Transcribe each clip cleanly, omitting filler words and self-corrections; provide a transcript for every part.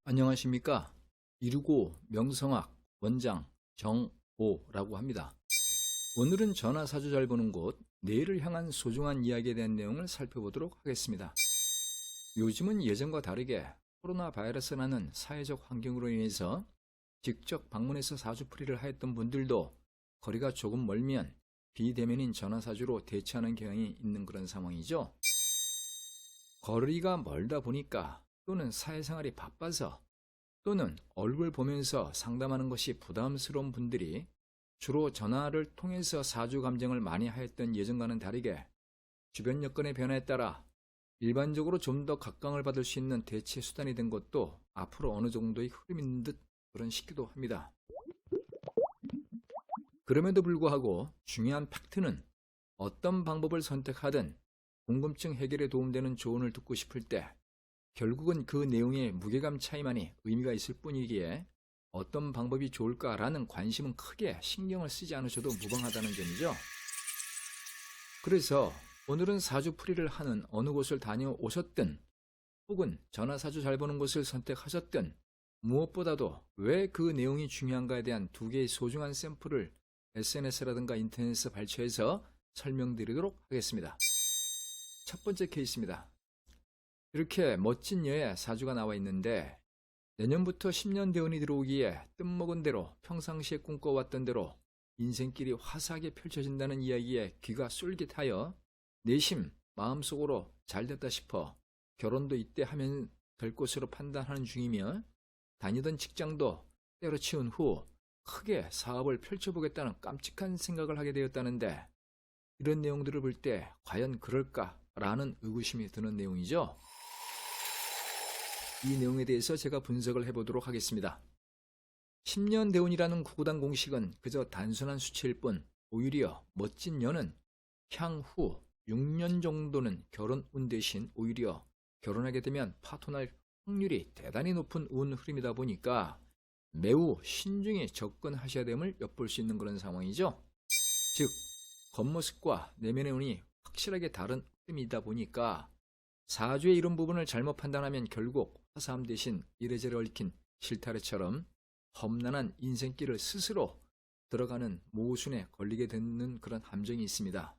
안녕하십니까. 165 명성학 원장 정오라고 합니다. 오늘은 전화 사주 잘 보는 곳, 내일을 향한 소중한 이야기에 대한 내용을 살펴보도록 하겠습니다. 요즘은 예전과 다르게 코로나 바이러스라는 사회적 환경으로 인해서 직접 방문해서 사주풀이를 하였던 분들도 거리가 조금 멀면 비대면인 전화 사주로 대체하는 경향이 있는 그런 상황이죠. 거리가 멀다 보니까 또는 사회생활이 바빠서 또는 얼굴 보면서 상담하는 것이 부담스러운 분들이 주로 전화를 통해서 사주 감정을 많이 하였던 예전과는 다르게 주변 여건의 변화에 따라 일반적으로 좀 더 각광을 받을 수 있는 대체 수단이 된 것도 앞으로 어느 정도의 흐름인 듯 그런 싶기도 합니다. 그럼에도 불구하고 중요한 팩트는 어떤 방법을 선택하든 궁금증 해결에 도움되는 조언을 듣고 싶을 때 결국은 그 내용의 무게감 차이만이 의미가 있을 뿐이기에 어떤 방법이 좋을까라는 관심은 크게 신경을 쓰지 않으셔도 무방하다는 점이죠. 그래서 오늘은 사주풀이를 하는 어느 곳을 다녀오셨든 혹은 전화사주 잘 보는 곳을 선택하셨든 무엇보다도 왜 그 내용이 중요한가에 대한 두 개의 소중한 샘플을 SNS라든가 인터넷에서 발췌해서 설명드리도록 하겠습니다. 첫 번째 케이스입니다. 이렇게 멋진 여의 사주가 나와 있는데 내년부터 10년 대운이 들어오기에 뜻먹은 대로 평상시에 꿈꿔왔던 대로 인생길이 화사하게 펼쳐진다는 이야기에 귀가 쏠깃하여 내심 마음속으로 잘됐다 싶어 결혼도 이때 하면 될 것으로 판단하는 중이며 다니던 직장도 때려치운 후 크게 사업을 펼쳐보겠다는 깜찍한 생각을 하게 되었다는데 이런 내용들을 볼 때 과연 그럴까라는 의구심이 드는 내용이죠. 이 내용에 대해서 제가 분석을 해보도록 하겠습니다. 10년 대운이라는 구구단 공식은 그저 단순한 수치일 뿐 오히려 멋진 년은 향후 6년 정도는 결혼운 대신 오히려 결혼하게 되면 파토날 확률이 대단히 높은 운 흐름이다 보니까 매우 신중히 접근하셔야 됨을 엿볼 수 있는 그런 상황이죠. 즉 겉모습과 내면의 운이 확실하게 다른 흐름이다 보니까 사주의 이런 부분을 잘못 판단하면 결국 화사함 대신 이래저래 얽힌 실타래처럼 험난한 인생길을 스스로 들어가는 모순에 걸리게 되는 그런 함정이 있습니다.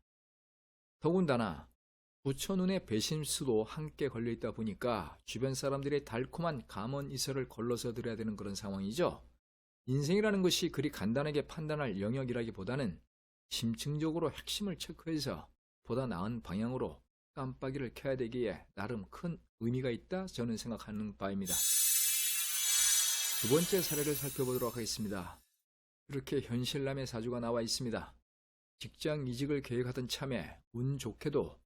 더군다나 부처눈의 배심수도 함께 걸려있다 보니까 주변 사람들의 달콤한 감언이설을 걸러서 들어야 되는 그런 상황이죠. 인생이라는 것이 그리 간단하게 판단할 영역이라기보다는 심층적으로 핵심을 체크해서 보다 나은 방향으로 깜빡이를 켜야 되기에 나름 큰 의미가 있다 저는 생각하는 바입니다. 두 번째 사례를 살펴보도록 하겠습니다. 이렇게 현실남의 사주가 나와 있습니다. 직장 이직을 계획하던 참에 운 좋게도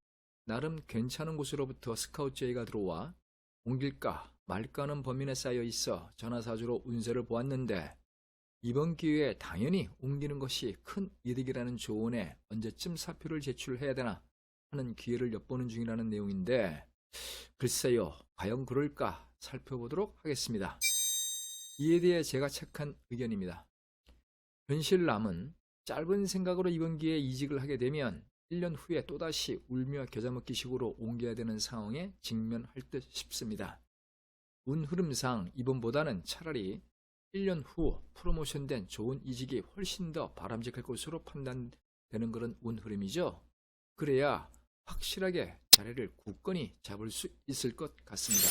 나름 괜찮은 곳으로부터 스카우트 제의가 들어와 옮길까 말까 하는 범인에 쌓여 있어 전화사주로 운세를 보았는데 이번 기회에 당연히 옮기는 것이 큰 이득이라는 조언에 언제쯤 사표를 제출해야 되나 하는 기회를 엿보는 중이라는 내용인데 글쎄요 과연 그럴까 살펴보도록 하겠습니다. 이에 대해 제가 책한 의견입니다. 현실남은 짧은 생각으로 이번 기회에 이직을 하게 되면 1년 후에 또다시 울며 겨자먹기 식으로 옮겨야 되는 상황에 직면할 듯 싶습니다. 운 흐름상 이번보다는 차라리 1년 후 프로모션된 좋은 이직이 훨씬 더 바람직할 것으로 판단되는 그런 운 흐름이죠. 그래야 확실하게 자리를 굳건히 잡을 수 있을 것 같습니다.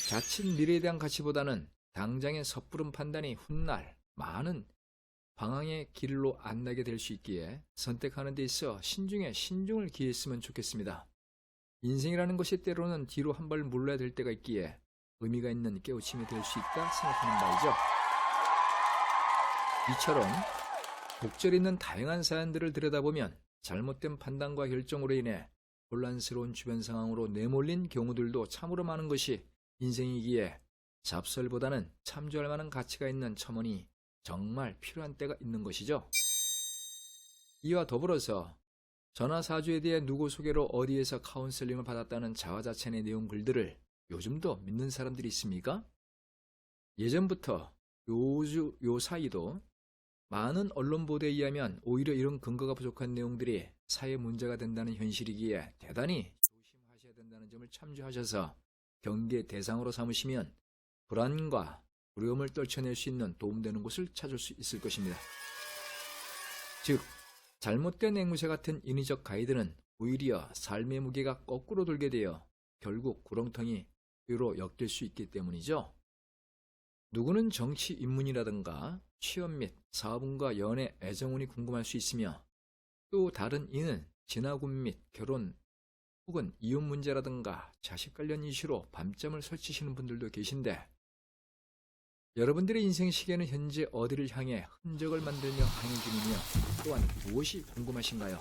자칫 미래에 대한 가치보다는 당장의 섣부른 판단이 훗날 많은 방황의 길로 안 나게 될 수 있기에 선택하는 데 있어 신중에 신중을 기했으면 좋겠습니다. 인생이라는 것이 때로는 뒤로 한 발 물러야 될 때가 있기에 의미가 있는 깨우침이 될 수 있다 생각하는 바이죠. 이처럼 곡절 있는 다양한 사연들을 들여다보면 잘못된 판단과 결정으로 인해 혼란스러운 주변 상황으로 내몰린 경우들도 참으로 많은 것이 인생이기에 잡설보다는 참조할 만한 가치가 있는 첨언이 정말 필요한 때가 있는 것이죠. 이와 더불어서 전화사주에 대해 누구 소개로 어디에서 카운셀링을 받았다는 자화자찬의 내용 글들을 요즘도 믿는 사람들이 있습니까? 예전부터 요 사이도 많은 언론 보도에 의하면 오히려 이런 근거가 부족한 내용들이 사회 문제가 된다는 현실이기에 대단히 조심하셔야 된다는 점을 참조하셔서 경계 대상으로 삼으시면 불안과 두려움을 떨쳐낼 수 있는 도움되는 곳을 찾을 수 있을 것입니다. 즉, 잘못된 앵무새 같은 인위적 가이드는 오히려 삶의 무게가 거꾸로 돌게 되어 결국 구렁텅이로 엮일 수 있기 때문이죠. 누구는 정치 입문이라든가 취업 및 사업운과 연애, 애정운이 궁금할 수 있으며, 또 다른 이는 진화군 및 결혼 혹은 이혼 문제라든가 자식 관련 이슈로 밤잠을 설치시는 분들도 계신데, 여러분들의 인생 시계는 현재 어디를 향해 흔적을 만들며 항해 중이며 또한 무엇이 궁금하신가요?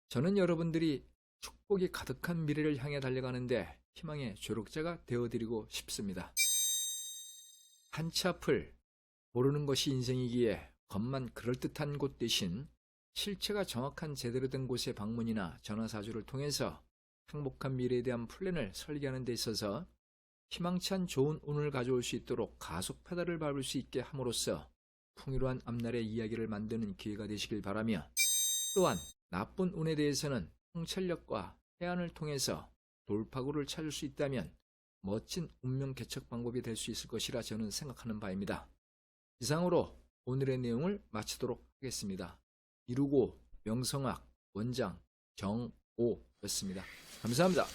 저는 여러분들이 축복이 가득한 미래를 향해 달려가는데 희망의 조력자가 되어드리고 싶습니다. 한치 앞을 모르는 것이 인생이기에 겉만 그럴듯한 곳 대신 실체가 정확한 제대로 된 곳의 방문이나 전화사주를 통해서 행복한 미래에 대한 플랜을 설계하는 데 있어서 희망치 않은 좋은 운을 가져올 수 있도록 가속 페달을 밟을 수 있게 함으로써 풍요로한 앞날의 이야기를 만드는 기회가 되시길 바라며, 또한 나쁜 운에 대해서는 통찰력과 해안을 통해서 돌파구를 찾을 수 있다면 멋진 운명 개척 방법이 될 수 있을 것이라 저는 생각하는 바입니다. 이상으로 오늘의 내용을 마치도록 하겠습니다. 이루고 명성학 원장 정오였습니다. 감사합니다.